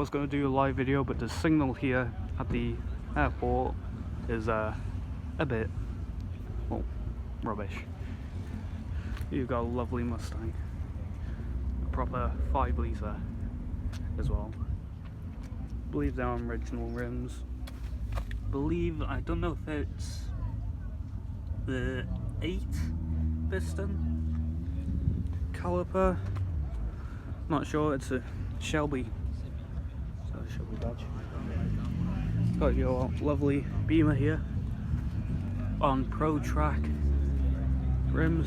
was going to do a live video, but the signal here at the airport is a bit, well, rubbish. You've got a lovely Mustang, a proper 5 litre as well. I believe they're on original rims. I don't know if it's the 8 piston caliper, not sure. It's a Shelby, so Shelby badge. Got your lovely Beamer here on Pro Track rims.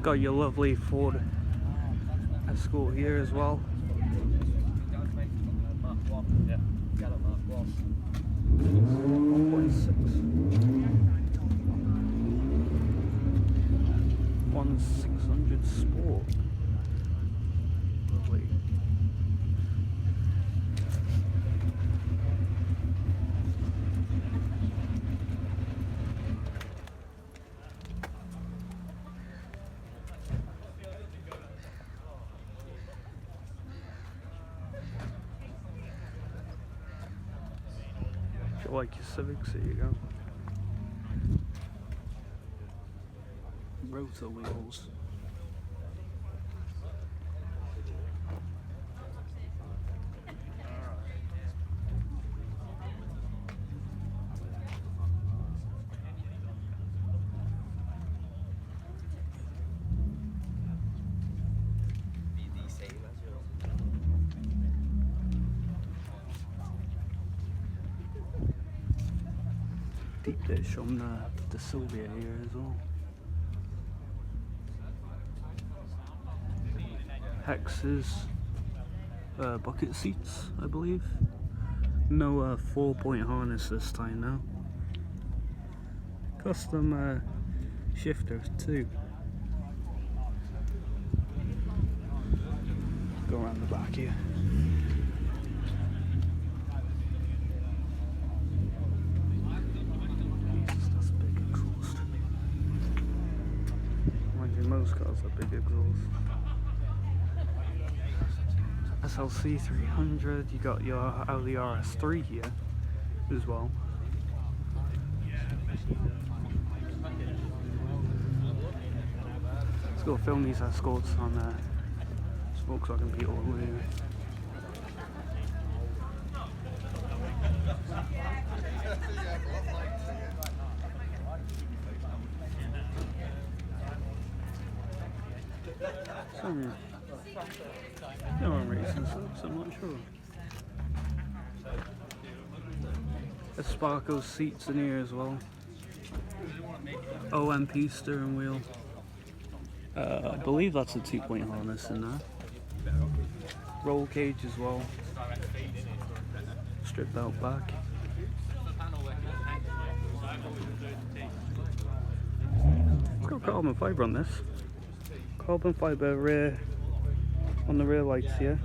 Got your lovely Ford Escort here as well. Yeah, got it, Mark. 1.6. 1600 Sport. Lovely. If you like your Civics, here you go. Rotor wheels. Deep dish on the Sylvia here as well. Hexes, bucket seats, I believe. No 4-point harness this time now. Custom shifter too. Go around the back here. Jesus, that's a big exhaust. Mind you, most cars have big exhaust. SLC 300, you got your Audi RS3 here as well. Let's go film these Escorts on Volkswagen Beetle here. No one racing subs, I'm not sure. There's Sparko seats in here as well. OMP steering wheel. I believe that's a 2-point harness in there. Roll cage as well. Stripped out back. It's got carbon fibre on this. Carbon fibre rear on the rear lights here.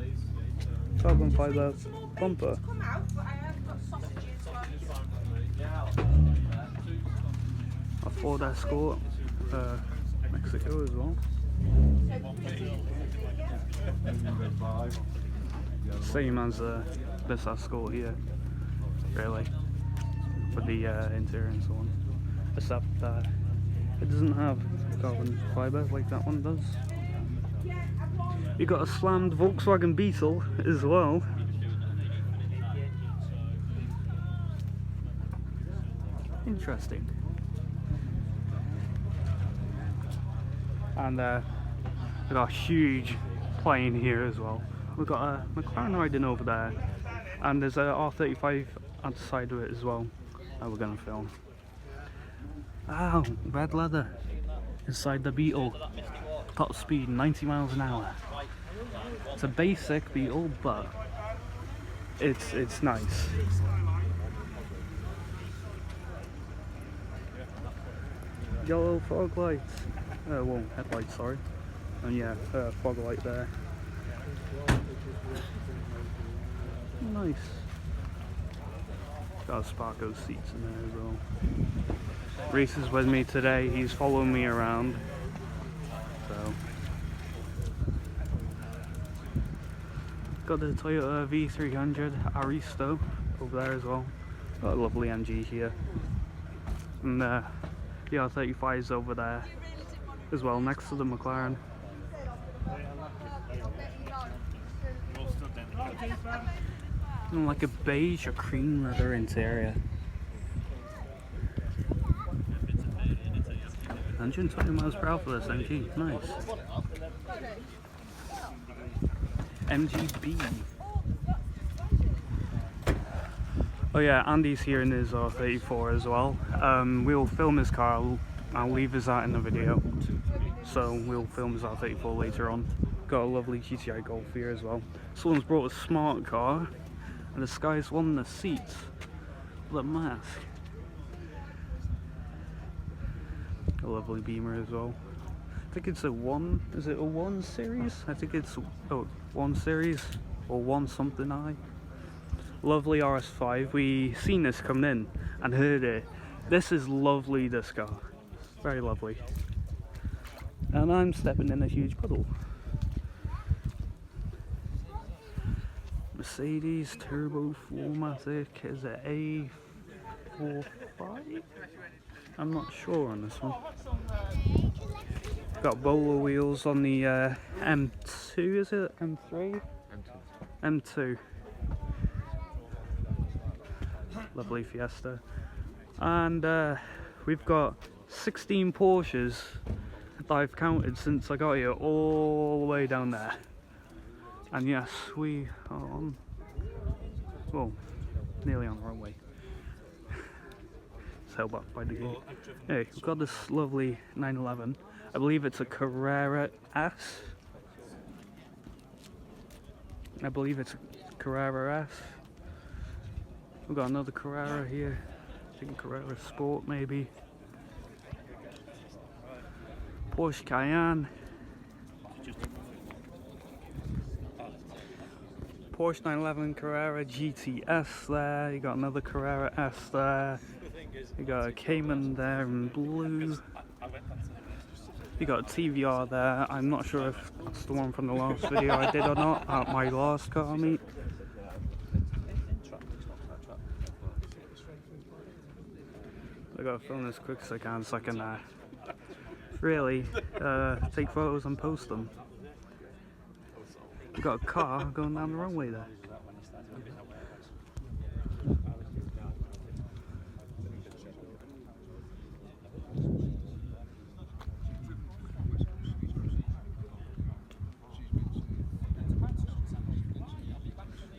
Carbon fibre bumper. A Ford Escort, Mexico as well. Same as this Escort here, really, with the interior and so on. Except that it doesn't have carbon fibre like that one does. You got a slammed Volkswagen Beetle as well. Interesting. And we got a huge plane here as well. We've got a McLaren riding over there, and there's a R35 on the side of it as well that we're gonna film. Ow, red leather inside the Beetle. Top speed 90 miles an hour. It's a basic Beetle, but it's nice. Yellow fog lights. Well, headlights, sorry. And yeah, fog light there. Nice. Got Sparko seats in there as well. Reese is with me today. He's following me around. So Got the Toyota V300 Aristo over there as well. Got a lovely MG here. And the R35 is over there as well, next to the McLaren. And like a beige or cream leather interior. 120 miles per hour for this MG, nice. MGB. Oh yeah, Andy's here in his R34 as well. We'll film his car, I'll leave his that in the video. So we'll film his R34 later on. Got a lovely GTI Golf here as well. Someone's brought a smart car, and this guy's won the seats. The mask. A lovely Beamer as well. I think it's a 1, is it a 1 series? I think it's 1 series or 1 something I. Lovely RS5. We seen this coming in and heard it. This is lovely, this car. Very lovely. And I'm stepping in a huge puddle. Mercedes Turbo 4MATIC, is it A45? I'm not sure on this one. Got bowler wheels on the M2, is it? M3? M2. Lovely Fiesta. And we've got 16 Porsches that I've counted since I got here, all the way down there. And yes, we are on, well, nearly on the runway. It's held back by the gate. Hey, we've got this lovely 911. I believe it's a Carrera S. I believe it's a Carrera S. We've got another Carrera here. I think Carrera Sport maybe. Porsche Cayenne. Porsche 911 Carrera GTS there. You got another Carrera S there. You got a Cayman there in blue. You got a TVR there. I'm not sure if that's the one from the last video I did or not at my last car meet. I gotta film this quick as I can so I can really take photos and post them. We got a car going down the runway there.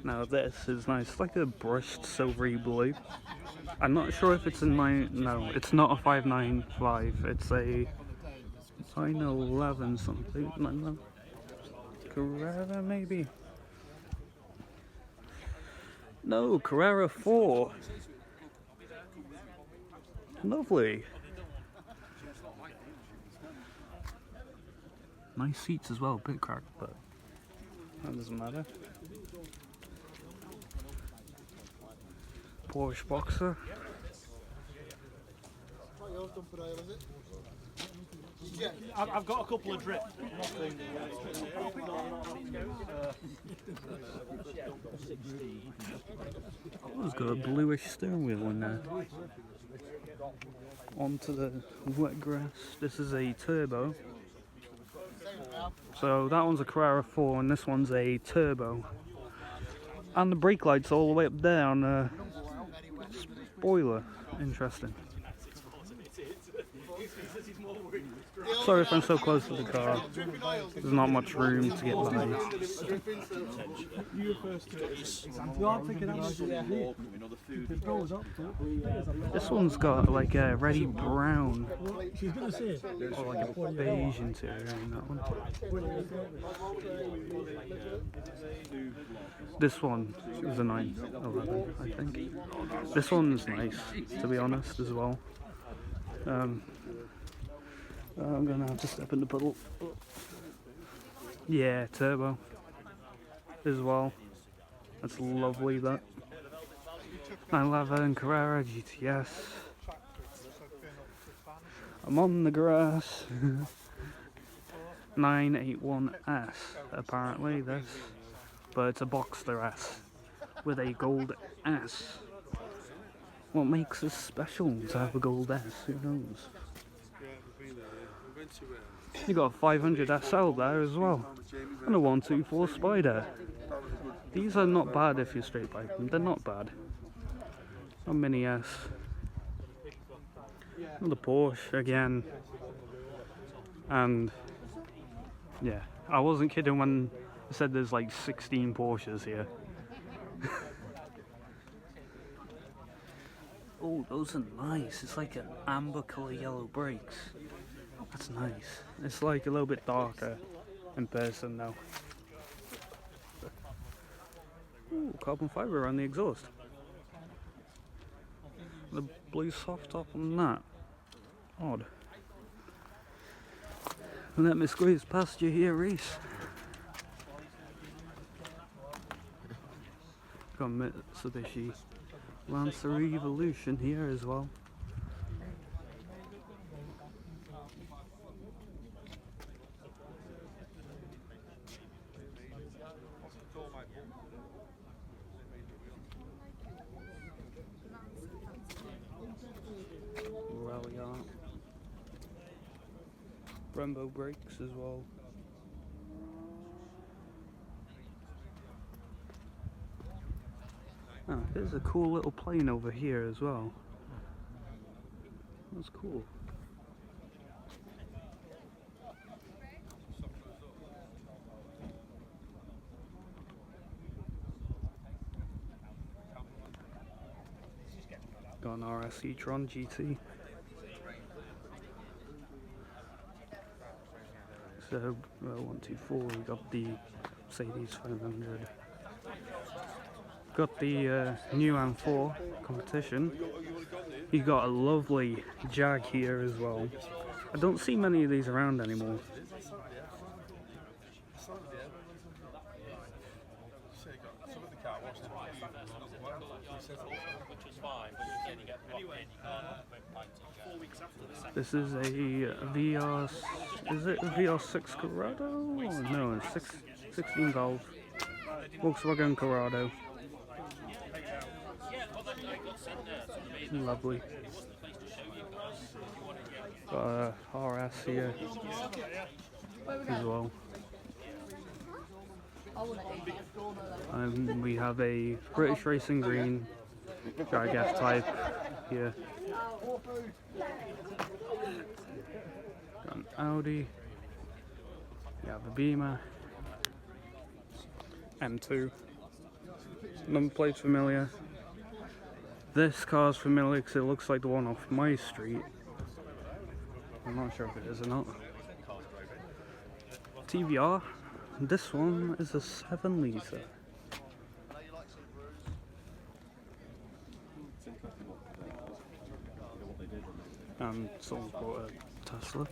Now this is nice, it's like a brushed silvery blue. I'm not sure if it's in my, no, it's not a 595, it's a 911 something, no. Carrera maybe? No, Carrera 4. Lovely. Nice seats as well, a bit cracked, but that doesn't matter. Porsche Boxer. I've got a couple of drips. Oh, it's got a bluish steering wheel in there. Onto the wet grass. This is a turbo. So that one's a Carrera 4 and this one's a turbo. And the brake lights all the way up there on the spoiler. Interesting. Sorry if I'm so close to the car. There's not much room to get by. This one's got like a reddy brown or like a beige interior in that one. This one is a 911, I think. This one's nice, to be honest, as well. I'm gonna have to step in the puddle. Yeah, turbo as well. That's lovely, that. 911 Carrera GTS. I'm on the grass. 981S, apparently, this. but it's a Boxster S with a gold S. What makes us special to have a gold S? Who knows? You got a 500 SL there as well, and a 124 Spider. These are not bad if you're straight bike them. They're not bad. A Mini S. Another Porsche again. And yeah, I wasn't kidding when I said there's like 16 Porsches here. Oh, those are nice. It's like an amber colour yellow brakes. That's nice. It's like a little bit darker in person now. Ooh, carbon fibre on the exhaust. The blue soft top on that. Odd. Let me squeeze past you here, Reese. Got Mitsubishi Lancer Evolution here as well. Rally art. Brembo brakes as well. Oh, there's a cool little plane over here as well. That's cool. Got an RS e-tron GT. So, 124, we got the Mercedes 500. Got the new M4 competition. You got a lovely Jag here as well. I don't see many of these around anymore. This is a VR, is it a VR6 Corrado? Oh, no, 16 valve Volkswagen Corrado. Lovely. Got a RS here as well. And we have a British Racing Green drag F type here. Got an Audi. We have a Beamer. M2. Number plate's familiar. This car's familiar because it looks like the one off my street. I'm not sure if it is or not. TVR. This one is a 7 litre. And someone's bought a Tesla.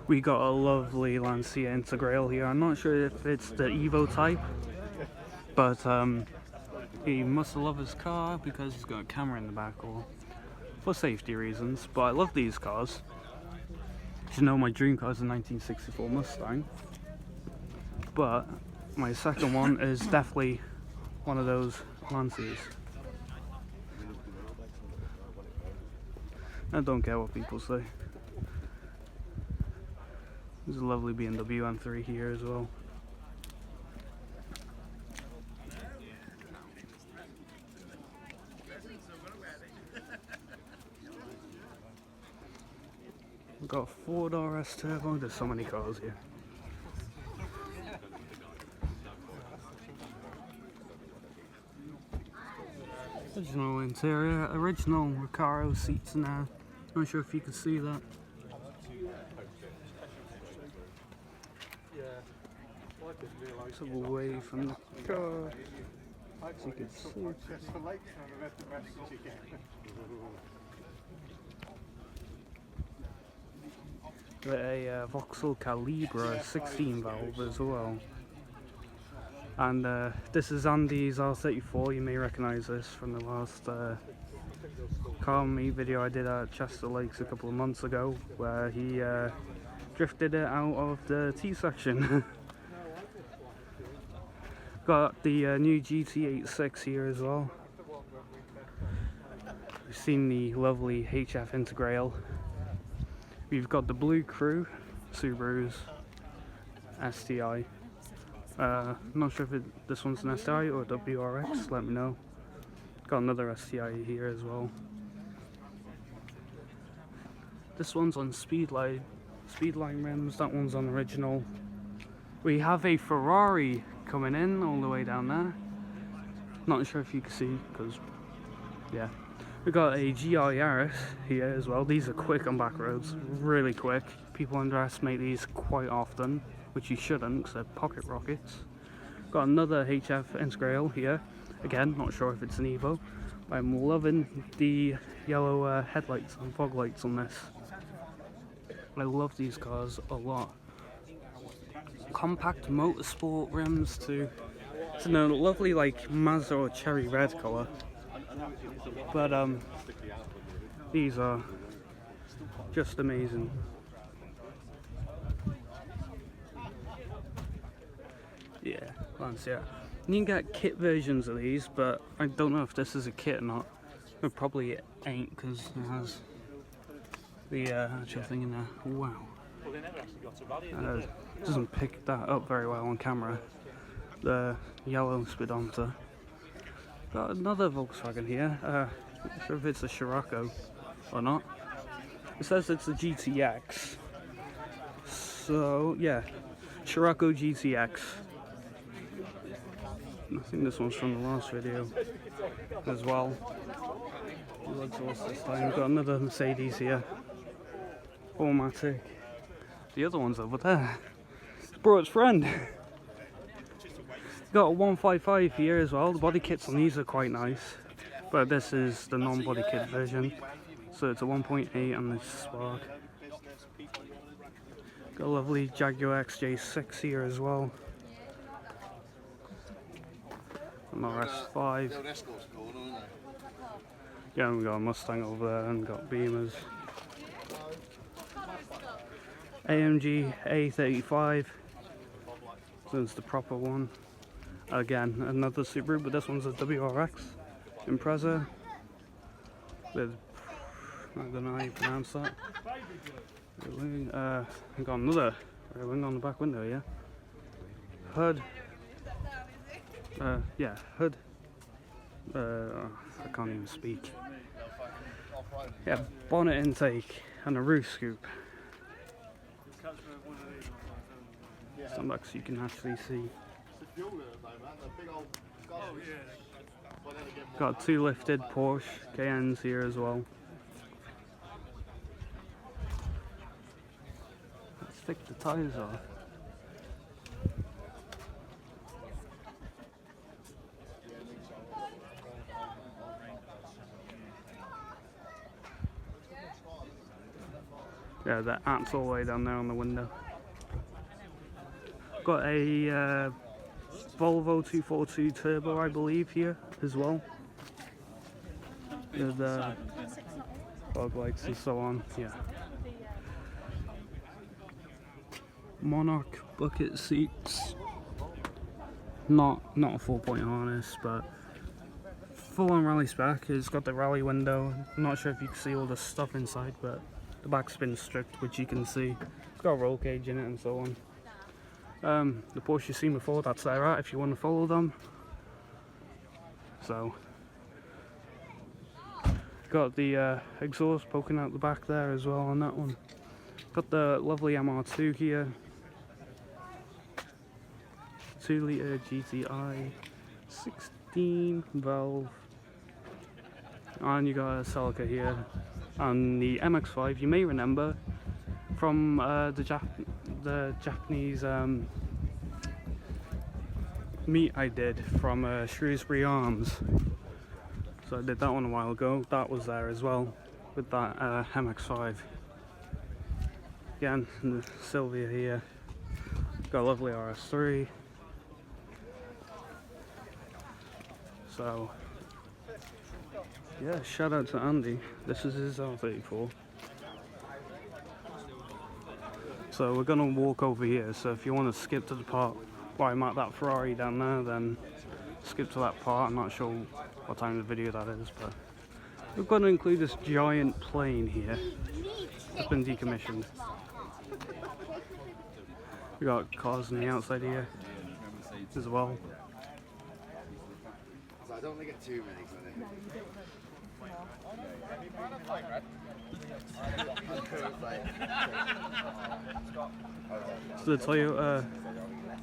We got a lovely Lancia Integral here. I'm not sure if it's the Evo type, but he must love his car because he's got a camera in the back, or for safety reasons. But I love these cars. As you know, my dream car is a 1964 Mustang. But my second one is definitely one of those Lancias. I don't care what people say. There's a lovely BMW M3 here as well. We've got a Ford RS Turbo. There's so many cars here. Original interior, original Recaro seats now. Not sure if you can see that. So away from the car, so you can see. Got a Vauxhall Calibra 16 valve as well. And this is Andy's R34. You may recognise this from the last car meet video I did at Chester Lakes a couple of months ago, where he drifted it out of the T section. Got Got the new GT86 here as well. We've seen the lovely HF Integral. We've got the Blue Crew Subarus STI. Not sure if this one's an STI or WRX, let me know. Got another STI here as well. This one's on Speedline rims, that one's on original. We have a Ferrari coming in all the way down there. Not sure if you can see, because, yeah. We got a GR Yaris here as well. These are quick on back roads, really quick. People underestimate these quite often, which you shouldn't, because they're pocket rockets. Got another HF Integral here. Again, not sure if it's an Evo, but I'm loving the yellow headlights and fog lights on this. I love these cars a lot. Compact motorsport rims too. It's a lovely like Mazda or cherry red colour. But these are just amazing. Yeah, that's yeah. You can get kit versions of these, but I don't know if this is a kit or not. It probably ain't, because it has the actual thing in there. Wow. Doesn't pick that up very well on camera. The yellow speedometer. Got another Volkswagen here. Not sure if it's a Scirocco or not. It says it's a GTX. So yeah, Scirocco GTX. I think this one's from the last video as well. This time. Got another Mercedes here. 4MATIC. The other one's over there. It's Broughton's friend. Got a 155 here as well. The body kits on these are quite nice, but this is the non-body kit version. So it's a 1.8 and the Spark. Got a lovely Jaguar XJ6 here as well. An RS5. Yeah, we got a Mustang over there and got Beamers. AMG A35. So it's the proper one. Again, another Subaru, but this one's a WRX Impreza with, I don't know how you pronounce that. I've got another rear wing on the back window here. Hood. Yeah, hood. I can't even speak. Yeah, bonnet intake and a roof scoop. Stand back so you can actually see. Got two lifted Porsche Cayennes here as well. Let's take the tyres off. Yeah, the app's all the way down there on the window. Got a Volvo 242 Turbo, I believe, here as well. With fog lights and so on. Yeah. Monarch bucket seats. Not a 4-point harness, but full on rally spec. It's got the rally window. I'm not sure if you can see all the stuff inside, but the back's been stripped, which you can see. It's got a roll cage in it and so on. The Porsche you've seen before, that's there at if you want to follow them. So, got the exhaust poking out the back there as well on that one. Got the lovely MR2 here. 2-litre GTI, 16 valve. And you got a Celica here. And the MX-5, you may remember from the Japanese meet I did from Shrewsbury Arms. So I did that one a while ago. That was there as well with that MX-5. Again, the Sylvia here. Got a lovely RS3. So yeah, shout out to Andy. This is his R34. So we're gonna walk over here, so if you want to skip to the part while I'm at that Ferrari down there, then skip to that part. I'm not sure what time of the video that is, but we're going to include this giant plane here. It's been decommissioned. We got cars on the outside here as well. So I don't want to get too many. It's the Toyota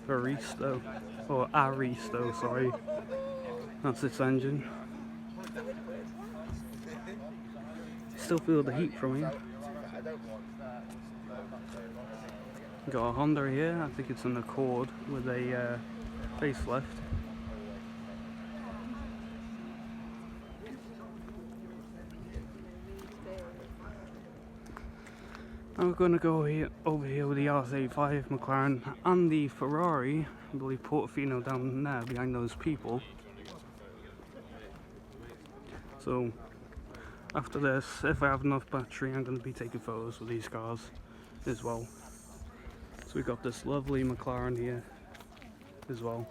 Aristo, or Aristo, sorry. That's its engine. Still feel the heat from here. Got a Honda here, I think it's an Accord with a facelift. And we're going to go over here with the R35 McLaren and the Ferrari. I believe Portofino down there behind those people. So after this, if I have enough battery, I'm going to be taking photos with these cars as well. So we got this lovely McLaren here as well.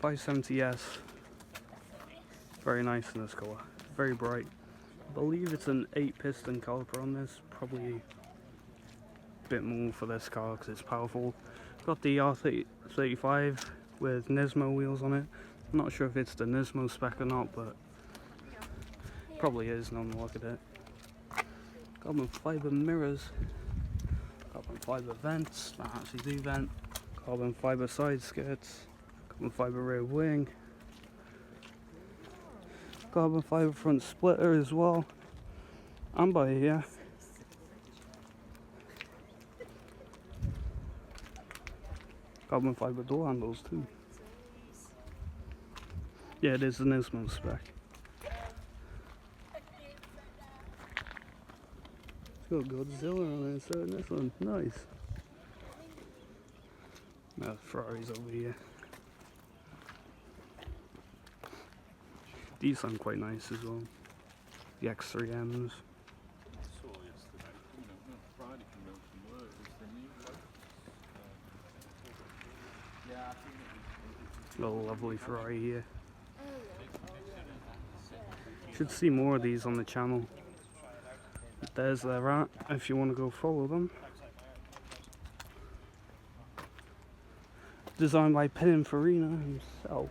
570S. Very nice in this colour. Very bright. I believe it's an 8-piston caliper on this. Probably a bit more for this car because it's powerful. Got the R35 with Nismo wheels on it. I'm not sure if it's the Nismo spec or not, but probably is, now look at it. Carbon fibre mirrors, carbon fibre vents that actually do vent, carbon fibre side skirts, carbon fibre rear wing, carbon fibre front splitter as well, and by here carbon fibre door handles too. Yeah, it is the Nismo spec. Got Godzilla on it, so this one, nice. Now Ferrari's over here. These sound quite nice as well. The X3Ms. Got a lovely Ferrari here. Should see more of these on the channel. There's their rat if you want to go follow them. Designed by Pininfarina himself.